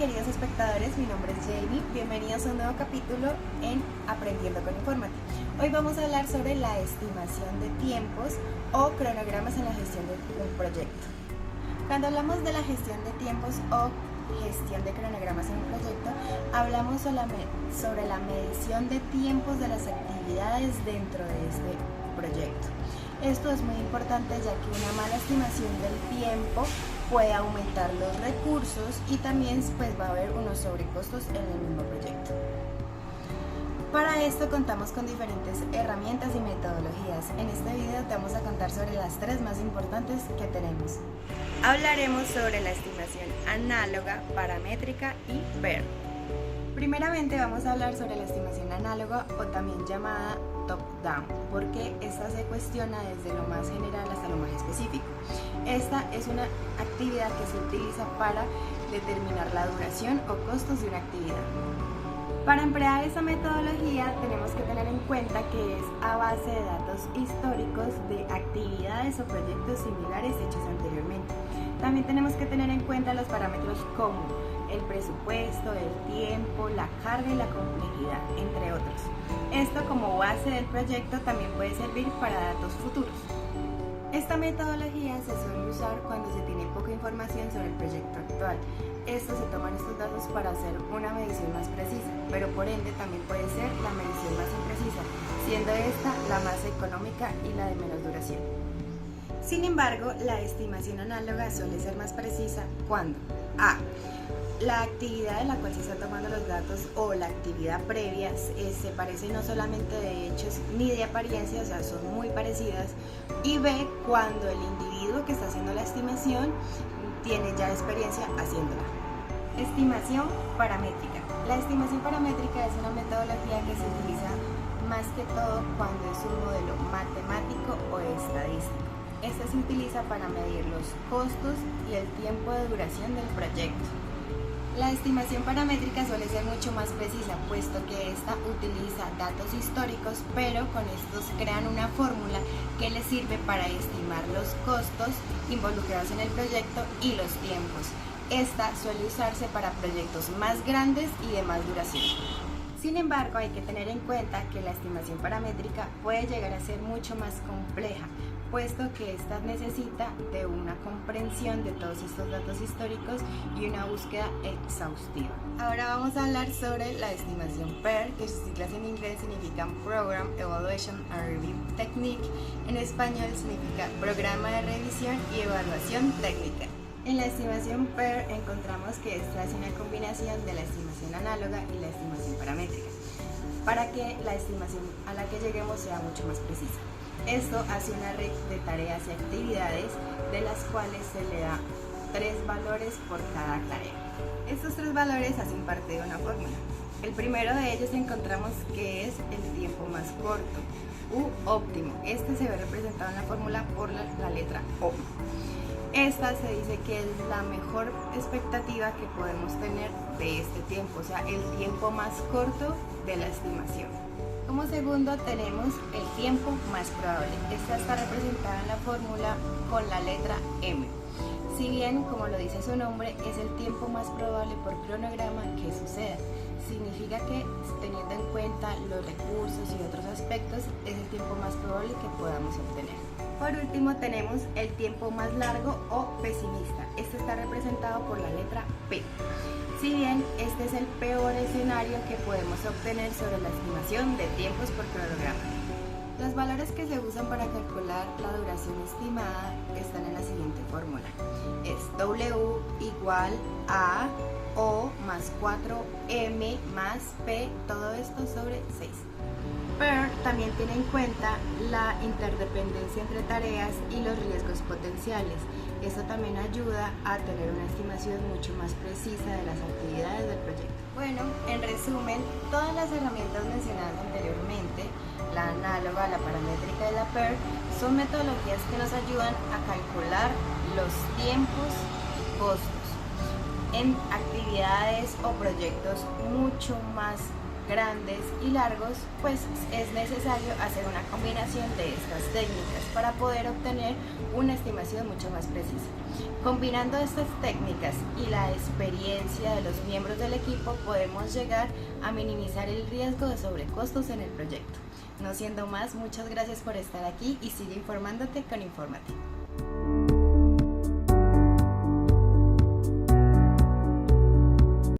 queridos espectadores, mi nombre es Jamie, bienvenidos a un nuevo capítulo en Aprendiendo con Informati. Hoy vamos a hablar sobre la estimación de tiempos o cronogramas en la gestión de un proyecto. Cuando hablamos de la gestión de tiempos o gestión de cronogramas en un proyecto, hablamos sobre la medición de tiempos de las actividades dentro de este proyecto. Esto es muy importante ya que una mala estimación del tiempo puede aumentar los recursos y también pues va a haber unos sobrecostos en el mismo proyecto. Para esto contamos con diferentes herramientas y metodologías. En este video te vamos a contar sobre las tres más importantes que tenemos. Hablaremos sobre la estimación análoga, paramétrica y PER. Primeramente vamos a hablar sobre la estimación análoga o también llamada top-down, porque esta se cuestiona desde lo más general hasta lo más específico. Esta es una actividad que se utiliza para determinar la duración o costos de una actividad. Para emplear esta metodología tenemos que tener en cuenta que es a base de datos históricos de actividades o proyectos similares hechos anteriormente. También tenemos que tener en cuenta los parámetros como el presupuesto, el tiempo, la carga y la complejidad, entre otros. Esto como base del proyecto también puede servir para datos futuros. Esta metodología se suele usar cuando se tiene poca información sobre el proyecto actual. Se toman estos datos para hacer una medición más precisa, pero por ende también puede ser la medición más imprecisa, siendo esta la más económica y la de menos duración. Sin embargo, la estimación análoga suele ser más precisa cuando a. La actividad de la cual se están tomando los datos o la actividad previa se parece no solamente de hechos ni de apariencia, o sea, son muy parecidas. Y B, cuando el individuo que está haciendo la estimación tiene ya experiencia haciéndola. Estimación paramétrica. La estimación paramétrica es una metodología que se utiliza más que todo cuando es un modelo matemático o estadístico. Esta se utiliza para medir los costos y el tiempo de duración del proyecto. La estimación paramétrica suele ser mucho más precisa, puesto que esta utiliza datos históricos, pero con estos crean una fórmula que les sirve para estimar los costos involucrados en el proyecto y los tiempos. Esta suele usarse para proyectos más grandes y de más duración. Sin embargo, hay que tener en cuenta que la estimación paramétrica puede llegar a ser mucho más compleja, puesto que esta necesita de una comprensión de todos estos datos históricos y una búsqueda exhaustiva. Ahora vamos a hablar sobre la estimación PER, que sus siglas en inglés significan Program Evaluation and Review Technique, en español significa Programa de Revisión y Evaluación Técnica. En la estimación PER encontramos que esta es una combinación de la estimación análoga y la estimación paramétrica, para que la estimación a la que lleguemos sea mucho más precisa. Esto hace una red de tareas y actividades de las cuales se le da 3 valores por cada tarea. Estos 3 valores hacen parte de una fórmula. El primero de ellos encontramos que es el tiempo más corto u óptimo. Este se ve representado en la fórmula por la letra O. Esta se dice que es la mejor expectativa que podemos tener de este tiempo, o sea, el tiempo más corto de la estimación. Como segundo tenemos el tiempo más probable. Esta está representada en la fórmula con la letra M. Si bien, como lo dice su nombre, es el tiempo más probable por cronograma que suceda. Significa que, teniendo en cuenta los recursos y otros aspectos, es el tiempo más probable que podamos obtener. Por último tenemos el tiempo más largo o pesimista. Este está representado por la letra P. Si bien este es el peor escenario que podemos obtener sobre la estimación de tiempos por cronograma. Los valores que se usan para calcular la duración estimada están en la siguiente fórmula. Es W igual a O más 4M más P, todo esto sobre 6. PER también tiene en cuenta la interdependencia entre tareas y los riesgos potenciales. Esto también ayuda a tener una estimación mucho más precisa de las actividades del proyecto. Bueno, en resumen, todas las herramientas mencionadas anteriormente, la análoga, la paramétrica y la PER, son metodologías que nos ayudan a calcular los tiempos y costos en actividades o proyectos mucho más grandes y largos, pues es necesario hacer una combinación de estas técnicas para poder obtener una estimación mucho más precisa. Combinando estas técnicas y la experiencia de los miembros del equipo, podemos llegar a minimizar el riesgo de sobrecostos en el proyecto. No siendo más, muchas gracias por estar aquí y sigue informándote con Infórmate.